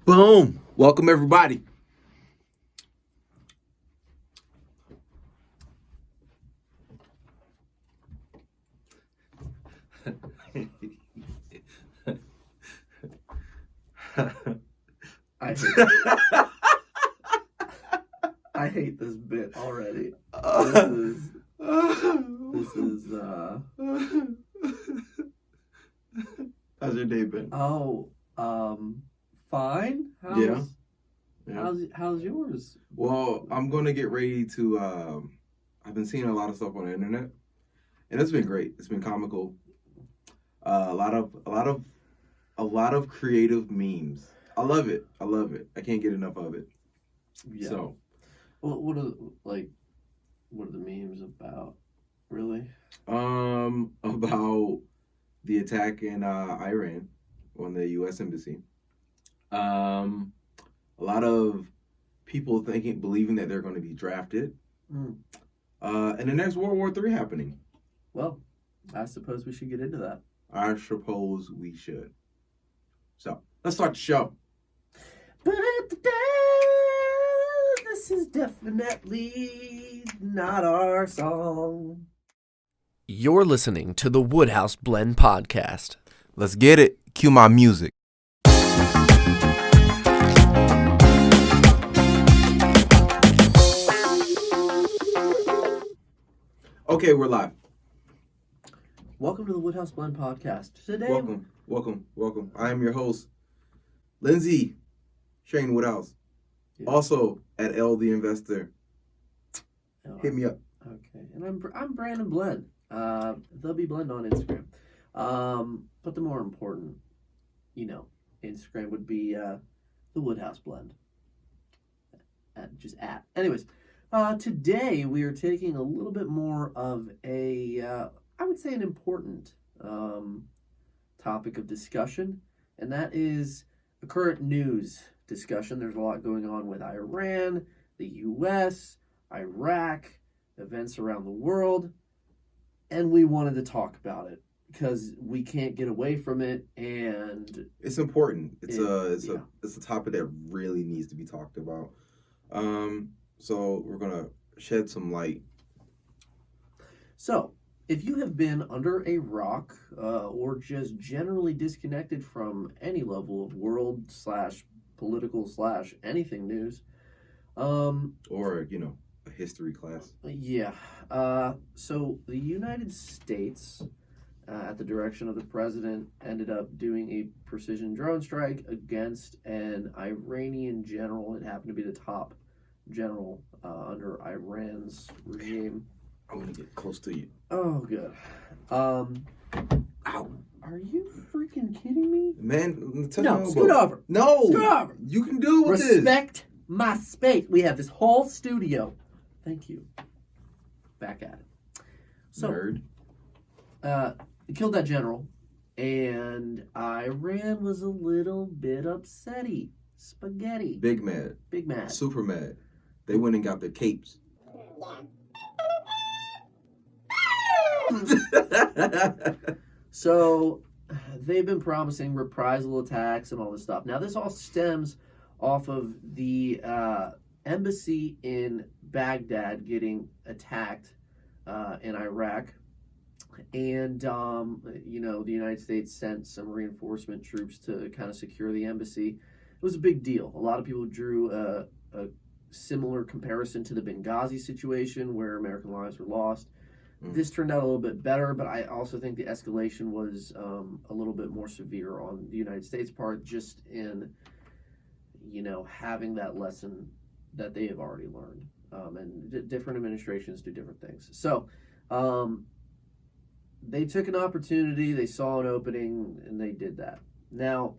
Boom. Welcome, everybody. I hate this bit already. This is How's your day been? Fine. Yeah. How's yours? Well, I'm gonna get ready to I've been seeing a lot of stuff on the internet, and it's been great. It's been comical. A lot of creative memes. I love it. I can't get enough of it. Yeah. So, what are the memes about? Really? About the attack in Iran on the U.S. embassy. A lot of people believing that they're going to be drafted. And the next World War III happening. Well, I suppose we should get into that. I suppose we should. So, let's start the show. But this is definitely not our song. You're listening to the Woodhouse Blend Podcast. Let's get it. Cue my music. Okay, we're live. Welcome to the Woodhouse Blend Podcast. Today, Welcome. I am your host, Lindsay Shane Woodhouse. Yeah. Also at L the Investor. Hit me up. Okay, and I'm Branden Blend. They'll be Blend on Instagram. But the more important, Instagram would be the Woodhouse Blend. Anyways, today we are taking a little bit more of I would say an important topic of discussion, and that is a current news discussion. There's a lot going on with Iran, the U.S., Iraq, events around the world, and we wanted to talk about it because we can't get away from it, and it's important. It's a topic that really needs to be talked about. So we're gonna shed some light. So, if you have been under a rock or just generally disconnected from any level of world/political/ anything news, or a history class. Yeah. So the United States, at the direction of the president, ended up doing a precision drone strike against an Iranian general. It happened to be the top general under Iran's regime. I'm gonna get close to you. Oh, good. Ow. Are you freaking kidding me? Man, Scoot over. No. Scoot over. You can do with this. Respect my space. We have this whole studio. Thank you. Back at it. So, Nerd. They killed that general, and Iran was a little bit upsetty. Spaghetti. Big mad. Super mad. They went and got their capes. So, they've been promising reprisal attacks and all this stuff. Now, this all stems off of the embassy in Baghdad getting attacked in Iraq. And, the United States sent some reinforcement troops to kind of secure the embassy. It was a big deal. A lot of people drew a similar comparison to the Benghazi situation where American lives were lost. This turned out a little bit better, but I also think the escalation was a little bit more severe on the United States' part, just in, having that lesson that they have already learned. And different administrations do different things. So they took an opportunity, they saw an opening, and they did that. Now,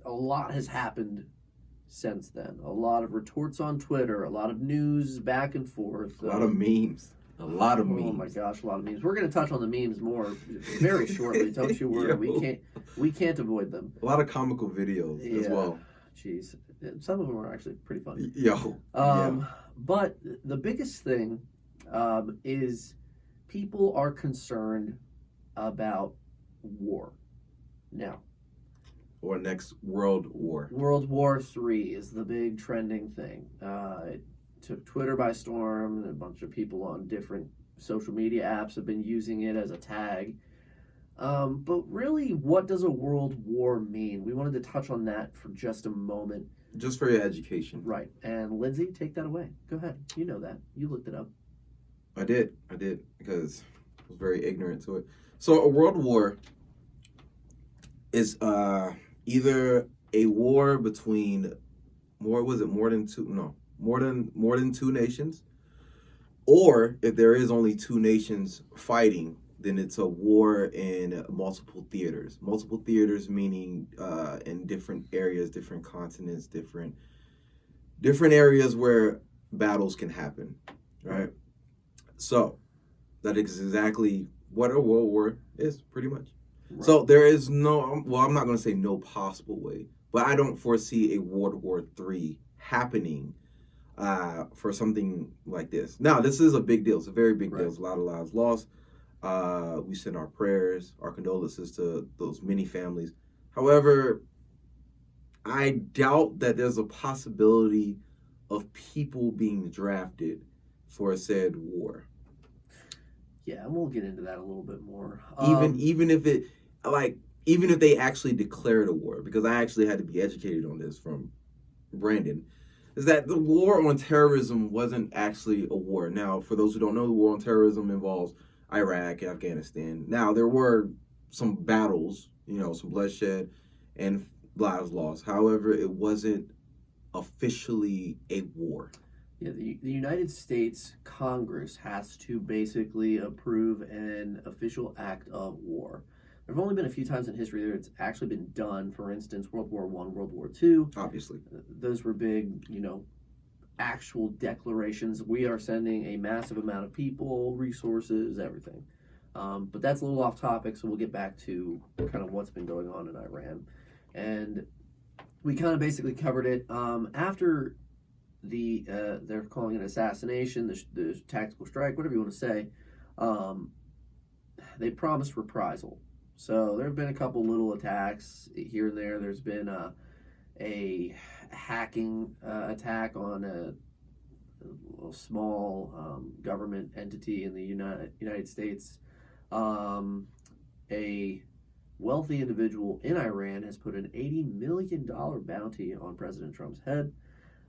a lot has happened since then. A lot of retorts on Twitter, a lot of news back and forth. A lot of memes. Oh my gosh, a lot of memes. We're going to touch on the memes more very shortly. Don't you worry. We can't avoid them. A lot of comical videos as well. Jeez, some of them are actually pretty funny. But the biggest thing is people are concerned about war. Now, or next world war? World War III is the big trending thing. It took Twitter by storm, and a bunch of people on different social media apps have been using it as a tag. But really, what does a world war mean? We wanted to touch on that for just a moment. Just for your education. Right. And Lindsay, take that away. Go ahead. You know that. You looked it up. I did, because I was very ignorant to it. So a world war is either a war between more than two nations, or if there is only two nations fighting, then it's a war in multiple theaters. Multiple theaters meaning in different areas, different continents, different areas where battles can happen, right? So that is exactly what a world war is, pretty much. Right. So there is I'm not going to say no possible way, but I don't foresee a World War III happening for something like this. Now, this is a big deal. It's a very big deal. There's a lot of lives lost. We send our prayers, our condolences to those many families. However, I doubt that there's a possibility of people being drafted for said war. Yeah, and we'll get into that a little bit more. Even if they actually declared a war, because I actually had to be educated on this from Branden, is that the war on terrorism wasn't actually a war. Now, for those who don't know, the war on terrorism involves Iraq and Afghanistan. Now, there were some battles, some bloodshed and lives lost. However, it wasn't officially a war. Yeah, the United States Congress has to basically approve an official act of war. There have only been a few times in history that it's actually been done. For instance, World War I, World War II. Obviously. Those were big, actual declarations. We are sending a massive amount of people, resources, everything. But that's a little off topic, so we'll get back to kind of what's been going on in Iran. And we kind of basically covered it. After they're calling it assassination, the tactical strike, whatever you want to say, they promised reprisal. So there have been a couple little attacks here and there. There's been a hacking attack on a small government entity in the United States. A wealthy individual in Iran has put an $80 million bounty on President Trump's head.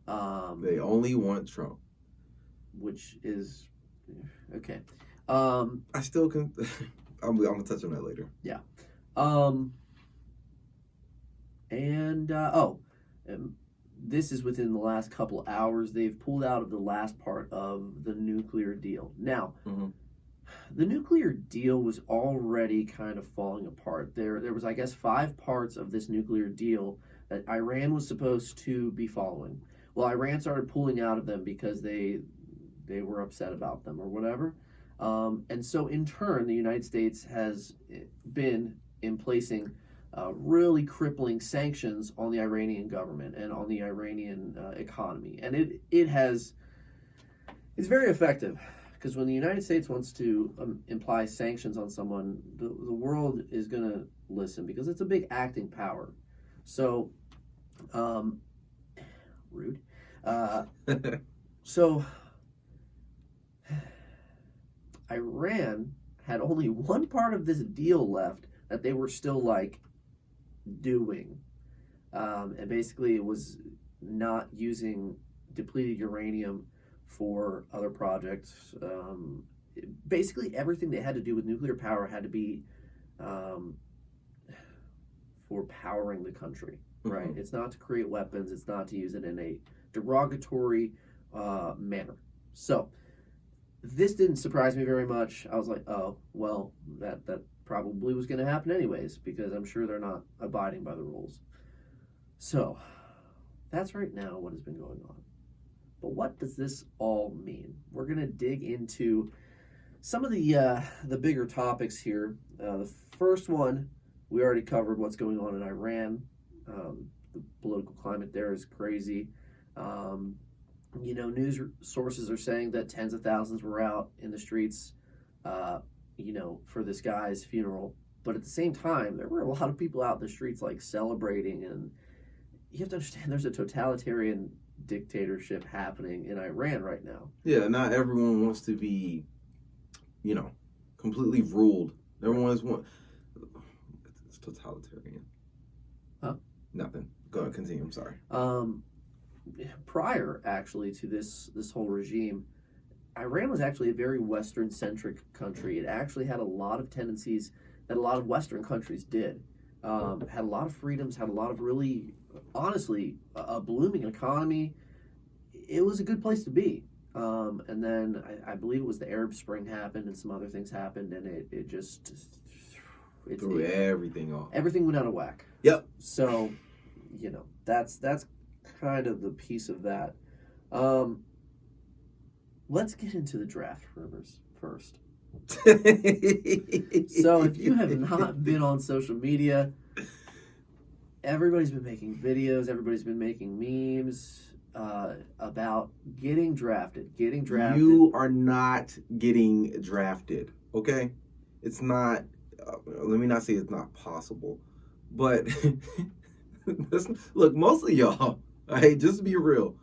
They only want Trump, which is okay. I still can. I'm gonna touch on that later. Yeah. This is within the last couple of hours. They've pulled out of the last part of the nuclear deal. Now, the nuclear deal was already kind of falling apart. There was, I guess, 5 parts of this nuclear deal that Iran was supposed to be following. Well, Iran started pulling out of them because they were upset about them or whatever. And so, in turn, the United States has been in placing really crippling sanctions on the Iranian government and on the Iranian economy. And it's very effective, because when the United States wants to imply sanctions on someone, the world is going to listen, because it's a big acting power. So, rude. So, Iran had only one part of this deal left that they were still doing, and basically it was not using depleted uranium for other projects. Basically everything they had to do with nuclear power had to be for powering the country, right? It's not to create weapons. It's not to use it in a derogatory manner. So this didn't surprise me very much. I was like, oh, well, that probably was going to happen anyways, because I'm sure they're not abiding by the rules. So that's right now what has been going on. But what does this all mean? We're going to dig into some of the bigger topics here. The first one, we already covered what's going on in Iran. The political climate there is crazy. News sources are saying that tens of thousands were out in the streets, for this guy's funeral. But at the same time, there were a lot of people out in the streets like celebrating, and you have to understand there's a totalitarian dictatorship happening in Iran right now. Yeah, not everyone wants to be, completely ruled. Everyone's it's totalitarian. Huh? Nothing. Go ahead, continue. I'm sorry. Prior, actually, to this whole regime, Iran was actually a very Western-centric country. It actually had a lot of tendencies that a lot of Western countries did. Had a lot of freedoms, had a lot of really, honestly, a blooming economy. It was a good place to be. And then I believe it was the Arab Spring happened and some other things happened, and it Threw everything off. Everything went out of whack. Yep. So, that's kind of the piece of that. Let's get into the draft rumors first. So if you have not been on social media, everybody's been making videos, everybody's been making memes about getting drafted. You are not getting drafted, okay? It's not, let me not say it's not possible, but look, most of y'all, hey, just to be real,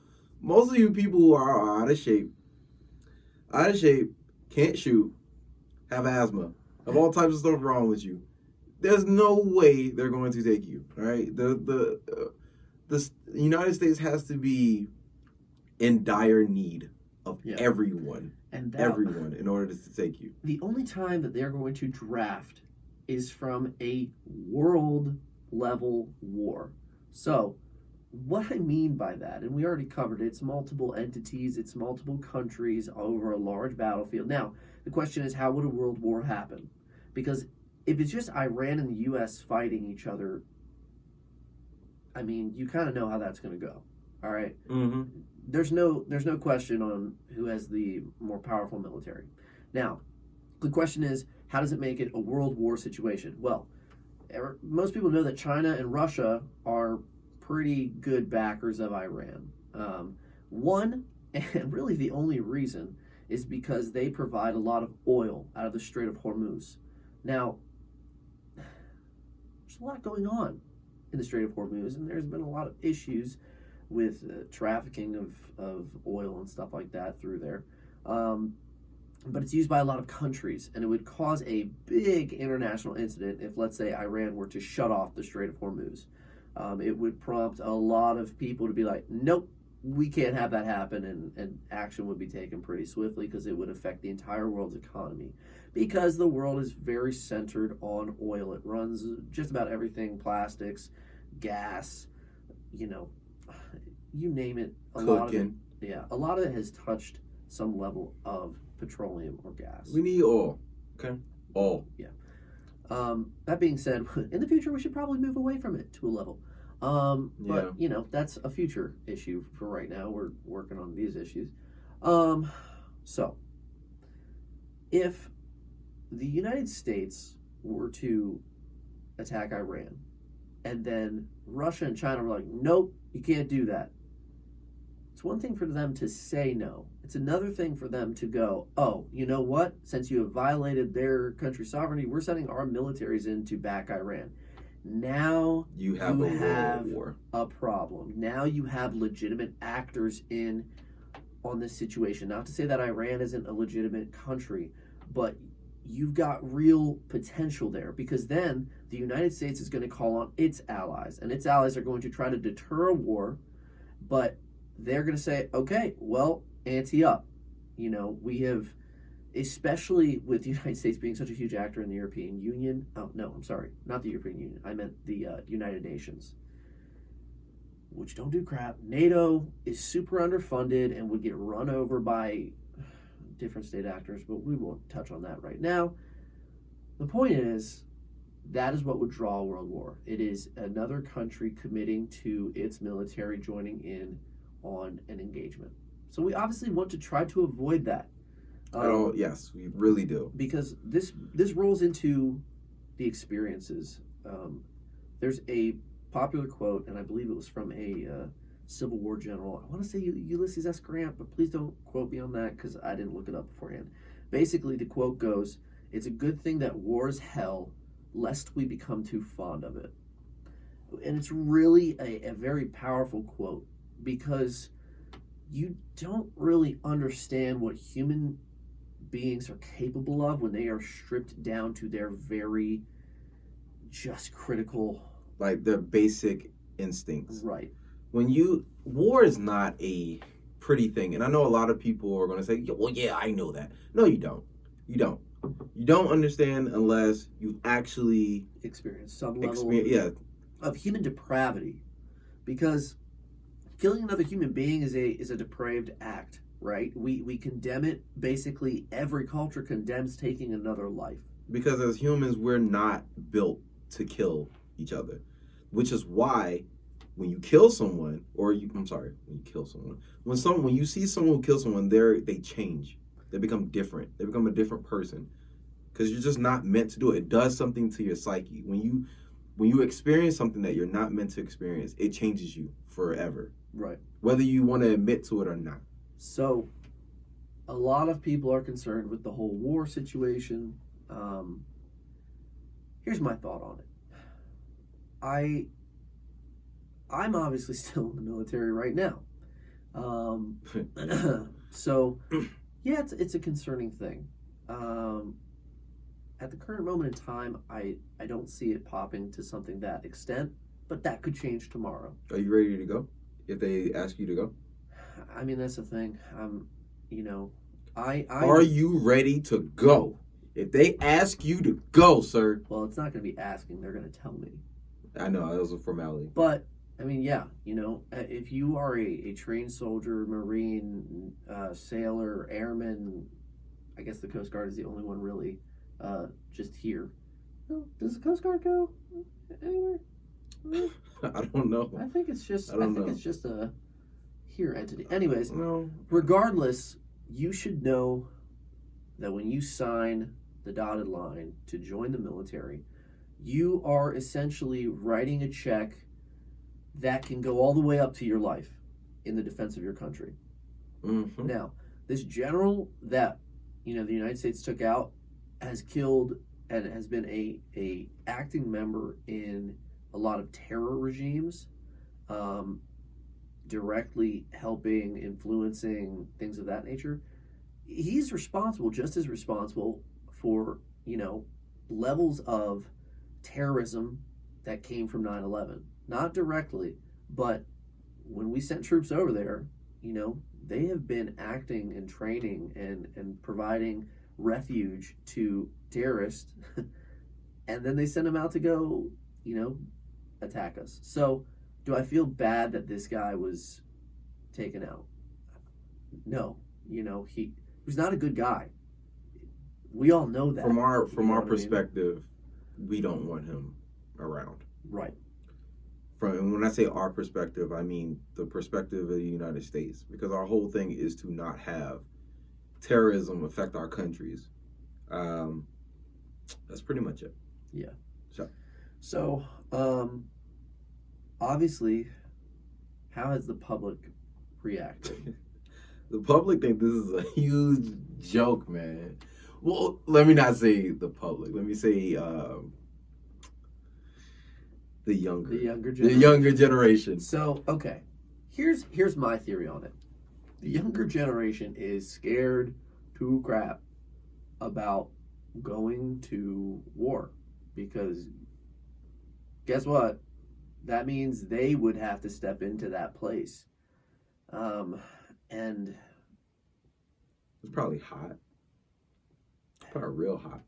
most of you people who are out of shape, can't shoot, have asthma, have all types of stuff wrong with you, there's no way they're going to take you, all right? The United States has to be in dire need of everyone in order to take you. The only time that they're going to draft is from a world level war. So what I mean by that, and we already covered it, it's multiple entities, it's multiple countries over a large battlefield. Now, the question is, how would a world war happen? Because if it's just Iran and the U.S. fighting each other, I mean, you kind of know how that's going to go. All right? Mm-hmm. There's no question on who has the more powerful military. Now, the question is, how does it make it a world war situation? Well, most people know that China and Russia are pretty good backers of Iran. One, and really the only reason, is because they provide a lot of oil out of the Strait of Hormuz. Now, there's a lot going on in the Strait of Hormuz, and there's been a lot of issues with trafficking of oil and stuff like that through there. But it's used by a lot of countries, and it would cause a big international incident if, let's say, Iran were to shut off the Strait of Hormuz. It would prompt a lot of people to be like, nope, we can't have that happen, and action would be taken pretty swiftly because it would affect the entire world's economy. Because the world is very centered on oil. It runs just about everything, plastics, gas, you name it. A lot of it has touched some level of petroleum or gas. We need oil, okay? All. Yeah. That being said, in the future, we should probably move away from it to a level. But, that's a future issue for right now. We're working on these issues. So, if the United States were to attack Iran, and then Russia and China were like, nope, you can't do that. It's one thing for them to say no. It's another thing for them to go, oh, you know what? Since you have violated their country's sovereignty, we're sending our militaries in to back Iran. Now you have a war. A problem. Now you have legitimate actors in on this situation. Not to say that Iran isn't a legitimate country, but you've got real potential there, because then the United States is going to call on its allies, and its allies are going to try to deter a war, but they're going to say, okay, well, ante up. We have, especially with the United States being such a huge actor in the European Union. Oh, no, I'm sorry. Not the European Union. I meant the United Nations, which don't do crap. NATO is super underfunded and would get run over by different state actors, but we won't touch on that right now. The point is, that is what would draw a world war. It is another country committing to its military joining in on an engagement. So we obviously want to try to avoid that. Yes, we really do. Because this rolls into the experiences. There's a popular quote, and I believe it was from a Civil War general. I want to say Ulysses S. Grant, but please don't quote me on that because I didn't look it up beforehand. Basically, the quote goes, "It's a good thing that war is hell lest we become too fond of it. And it's really a very powerful quote because you don't really understand what human beings are capable of when they are stripped down to their very just critical, like their basic instincts. right. War is not a pretty thing, and I know a lot of people are going to say, well, yeah, I know that. No, you don't. You don't understand unless you've actually Experience some level of human depravity, because killing another human being is a depraved act, right? We condemn it. Basically, every culture condemns taking another life. Because as humans, we're not built to kill each other, which is why when you kill someone, when you see someone who kills someone, they change. They become different. They become a different person because you're just not meant to do it. It does something to your psyche. When you experience something that you're not meant to experience, it changes you forever. Right. Whether you want to admit to it or not. So, a lot of people are concerned with the whole war situation. Here's my thought on it. I'm obviously still in the military right now. So, yeah, it's a concerning thing. At the current moment in time, I don't see it popping to something that extent, but that could change tomorrow. Are you ready to go? If they ask you to go? I mean, that's the thing. Are you ready to go? If they ask you to go, sir. Well, it's not going to be asking. They're going to tell me. I know, that was a formality. But, I mean, yeah, if you are a trained soldier, Marine, sailor, airman, I guess the Coast Guard is the only one really just here. No, does the Coast Guard go anywhere? I don't know. I think it's just it's just a here entity. Anyways, no. Regardless, you should know that when you sign the dotted line to join the military, you are essentially writing a check that can go all the way up to your life in the defense of your country. Mm-hmm. Now, this general that the United States took out has killed and has been a acting member in a lot of terror regimes, directly helping, influencing things of that nature. He's just as responsible for, levels of terrorism that came from 9/11. Not directly, but when we sent troops over there, they have been acting and training and providing refuge to terrorists, and then they send them out to go, attack us. So, do I feel bad that this guy was taken out? No. He was not a good guy. We all know that. From our perspective, we don't want him around. Right. And when I say our perspective, I mean the perspective of the United States, because our whole thing is to not have terrorism affect our countries. That's pretty much it. Yeah. So, obviously, how has the public reacted? The public think this is a huge joke, man. Well, let me not say the public. Let me say the younger generation. So, okay, here's my theory on it. The younger generation is scared to crap about going to war because guess what? That means they would have to step into that place. And it's probably hot. It's probably real hot.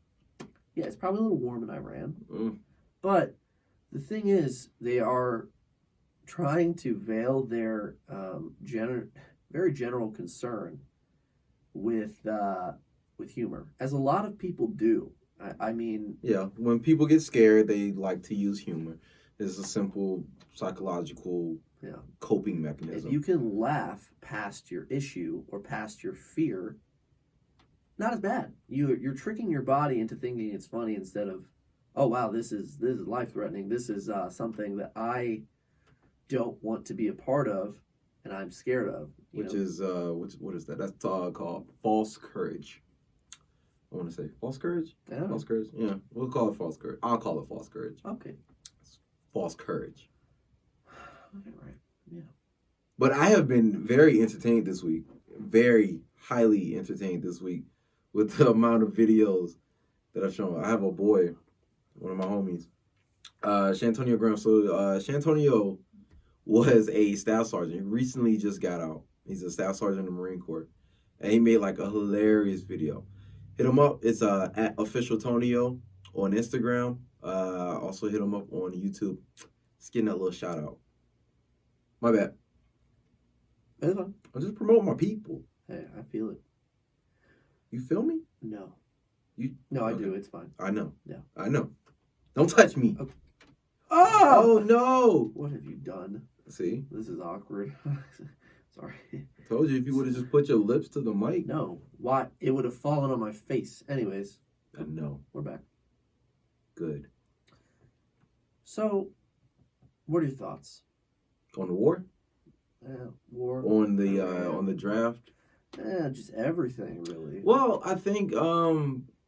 Yeah, it's probably a little warm in Iran. Mm. But the thing is, they are trying to veil their very general concern with humor, as a lot of people do. I mean... Yeah, when people get scared, they like to use humor. It's a simple psychological coping mechanism. If you can laugh past your issue or past your fear, not as bad. You're tricking your body into thinking it's funny instead of, oh wow, this is life-threatening. This is something that I don't want to be a part of and I'm scared of. What is that? That's called false courage. I want to say false courage. Yeah. False courage. Yeah, we'll call it false courage. I'll call it false courage. Okay. False courage. Okay, right. Yeah. But I have been very entertained this week. Very highly entertained this week with the amount of videos that I've shown. I have a boy, one of my homies, Shantonio Graham. So Shantonio was a staff sergeant. He recently just got out. He's a staff sergeant in the Marine Corps. And he made like a hilarious video. Hit him up. It's at Official Tonio on Instagram. Also hit him up on YouTube. Just getting that little shout out. My bad. That's fine. I'm just promoting my people. Hey, I feel it. You feel me? No. No, I do. It's fine. I know. Yeah. I know. Don't touch me. Okay. Oh no! What have you done? See? This is awkward. Sorry. I told you if you would have just put your lips to the mic. No. Why? It would have fallen on my face. Anyways. I know. We're back. Good. So, what are your thoughts? On the war? War. On the draft? Yeah, just everything, really. Well, I think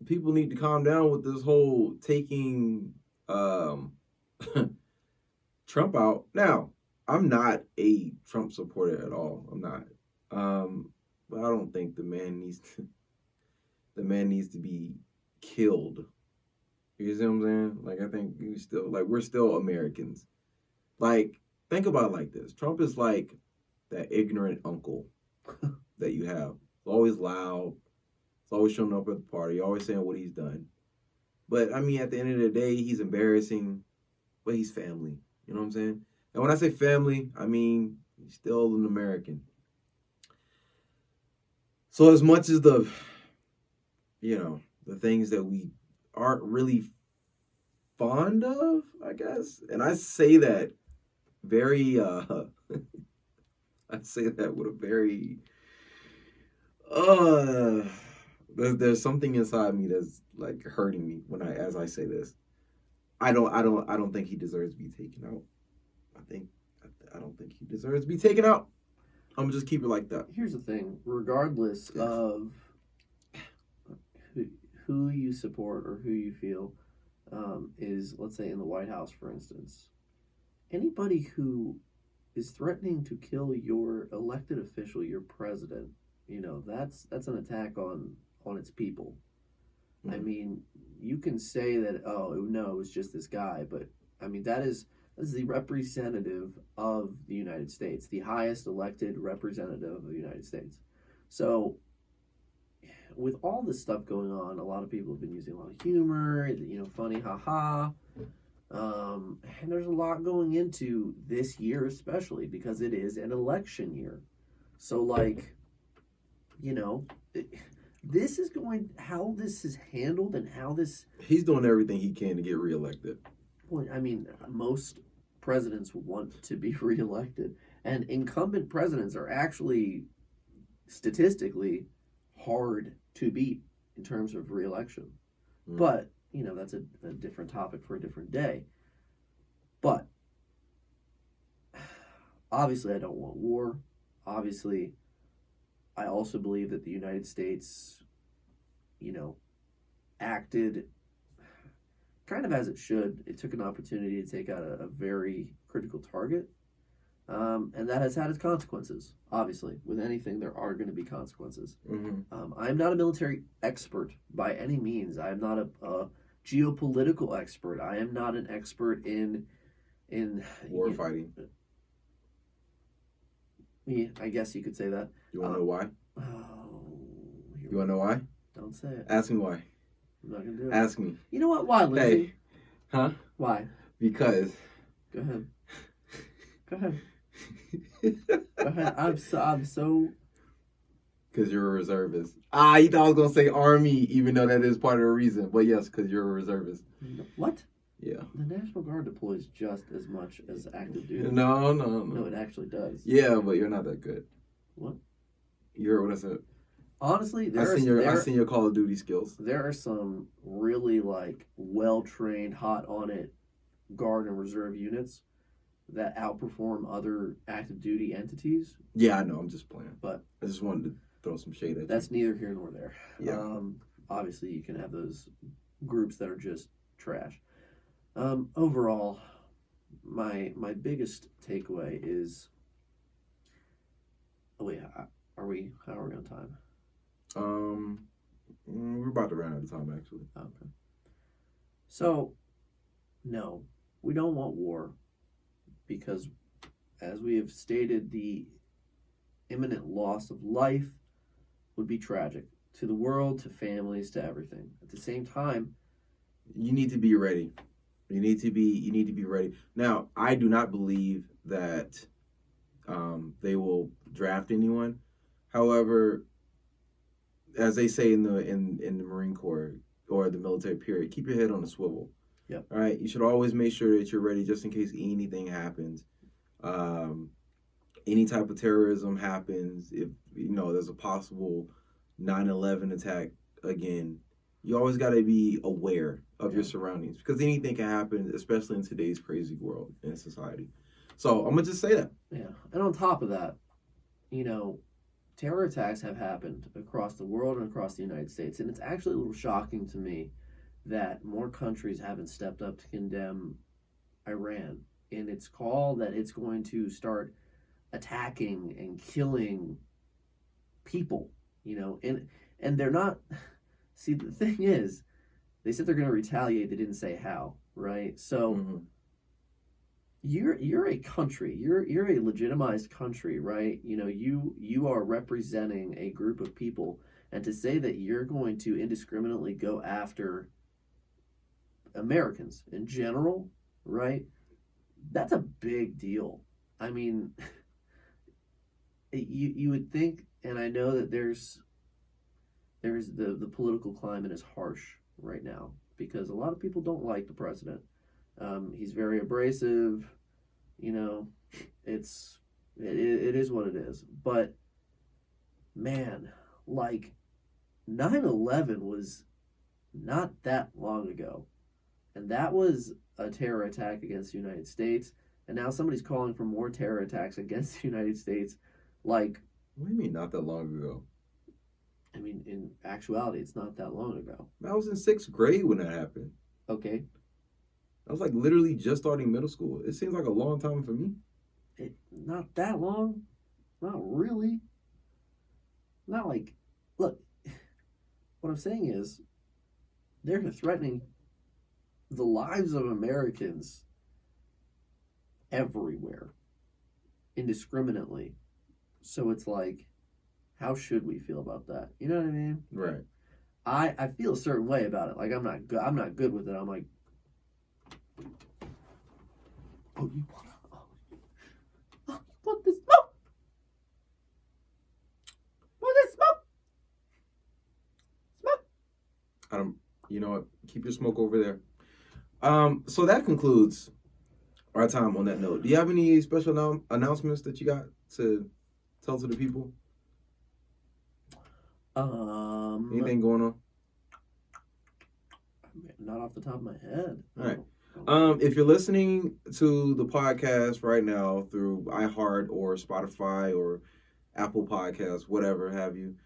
people need to calm down with this whole taking Trump out. Now, I'm not a Trump supporter at all. I'm not. But I don't think the man needs to be killed. You see what I'm saying? Like, I think we're still Americans. Like, think about it like this. Trump is like that ignorant uncle that you have. He's always loud. He's always showing up at the party. Always saying what he's done. But, I mean, at the end of the day, he's embarrassing. But he's family. You know what I'm saying? And when I say family, I mean he's still an American. So as much as the things that we aren't really fond of, I guess. And I say that very, I say that with a very, there's something inside me that's like hurting me as I say this. I don't think he deserves to be taken out. I don't think he deserves to be taken out. I'm gonna just keep it like that. Here's the thing. Regardless of who you support or who you feel is, let's say, in the White House, for instance, anybody who is threatening to kill your elected official, your president, that's an attack on its people. Mm-hmm. I mean, you can say that, oh, no, it was just this guy, but, I mean, that is the representative of the United States, the highest elected representative of the United States. So, with all this stuff going on, a lot of people have been using a lot of humor, funny, haha. And there's a lot going into this year, especially because it is an election year. So, this is how this is handled and how this... He's doing everything he can to get reelected. Well, I mean, most presidents want to be reelected. And incumbent presidents are actually, statistically, hard to beat in terms of reelection. Mm. But, that's a different topic for a different day. But, obviously, I don't want war. Obviously, I also believe that the United States, acted kind of as it should. It took an opportunity to take out a very critical target. And that has had its consequences. Obviously, with anything, there are going to be consequences. Mm-hmm. I'm not a military expert by any means. I'm not a geopolitical expert. I am not an expert in war fighting. Yeah, I guess you could say that. You want to know why? You want to know why? Don't say it. Ask me why. I'm not going to do it. Ask me. You know what? Why, Lindsay? Hey. Huh? Why? Because. Go ahead. Go ahead. Go ahead. I'm so. Because you're a reservist. You thought I was going to say Army, even though that is part of the reason. But yes, because you're a reservist. What? Yeah. The National Guard deploys just as much as active duty. No. No, it actually does. Yeah, but you're not that good. What? You heard what I said? Honestly, I seen your Call of Duty skills. There are some really well-trained, hot on it Guard and Reserve units that outperform other active duty entities. Yeah, I know. I'm just playing. But I just wanted to throw some shade at you. That's neither here nor there. Yeah. obviously you can have those groups that are just trash. Overall, my biggest takeaway is. Oh wait, how are we on time? We're about to run out of time, actually. Okay. So, no, we don't want war because, as we have stated, the imminent loss of life would be tragic to the world, to families, to everything. At the same time, you need to be ready. You need to be ready. Now, I do not believe that they will draft anyone. However, as they say in the Marine Corps or the military period, keep your head on a swivel. Yeah. All right. You should always make sure that you're ready just in case anything happens. Any type of terrorism happens, if there's a possible 9/11 attack again, you always got to be aware of your surroundings because anything can happen, especially in today's crazy world and society. So I'm gonna just say that. Yeah, and on top of that, terror attacks have happened across the world and across the United States, and it's actually a little shocking to me that more countries haven't stepped up to condemn Iran in its call that it's going to start attacking and killing people, and they're not. See, the thing is, they said they're going to retaliate. They didn't say how, right? So you're a country. You're a legitimized country, right? You are representing a group of people, and to say that you're going to indiscriminately go after Americans in general, right? That's a big deal. I mean, you would think, and I know that there's the political climate is harsh right now because a lot of people don't like the president. He's very abrasive. It is what it is. But man, like 9/11 was not that long ago, and that was a terror attack against the United States. And now somebody's calling for more terror attacks against the United States. Like, what do you mean not that long ago? I mean, in actuality, it's not that long ago. I was in 6th grade when that happened. Okay. I was like literally just starting middle school. It seems like a long time for me. Not that long. Not really. Not like, look, what I'm saying is they're threatening the lives of Americans everywhere, indiscriminately. So it's like, how should we feel about that? You know what I mean? Right. I feel a certain way about it. Like I'm not good with it. I'm like, oh, you want this smoke? Want this smoke? Smoke. You know what? Keep your smoke over there. So that concludes our time on that note. Do you have any special announcements that you got to tell to the people? Anything going on? Not off the top of my head. All right. If you're listening to the podcast right now through iHeart or Spotify or Apple Podcasts, whatever have you,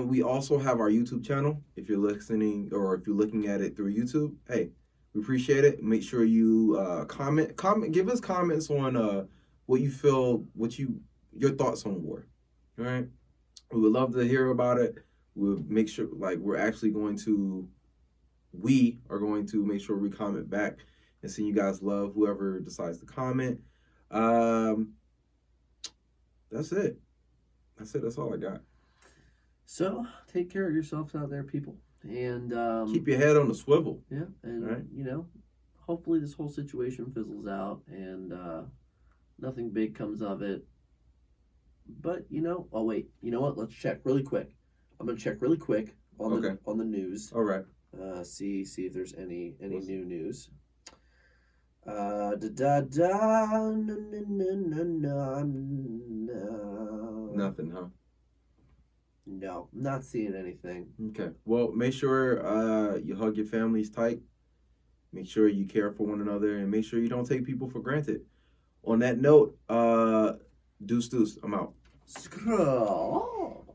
we also have our YouTube channel. If you're listening or if you're looking at it through YouTube, hey, we appreciate it. Make sure you comment, give us comments on what you feel, your thoughts on war. All right. We would love to hear about it. We'll make sure, we are going to make sure we comment back and see you guys love whoever decides to comment. That's it. That's all I got. So take care of yourselves out there, people, and keep your head on the swivel. Yeah, and right. Hopefully this whole situation fizzles out and nothing big comes of it. But oh wait, you know what? Let's check really quick. I'm gonna check really quick on the news. All right. See if there's any new news. Nothing, huh? No, not seeing anything. Okay. Well, make sure you hug your families tight. Make sure you care for one another, and make sure you don't take people for granted. On that note, deuce, I'm out. Scroll.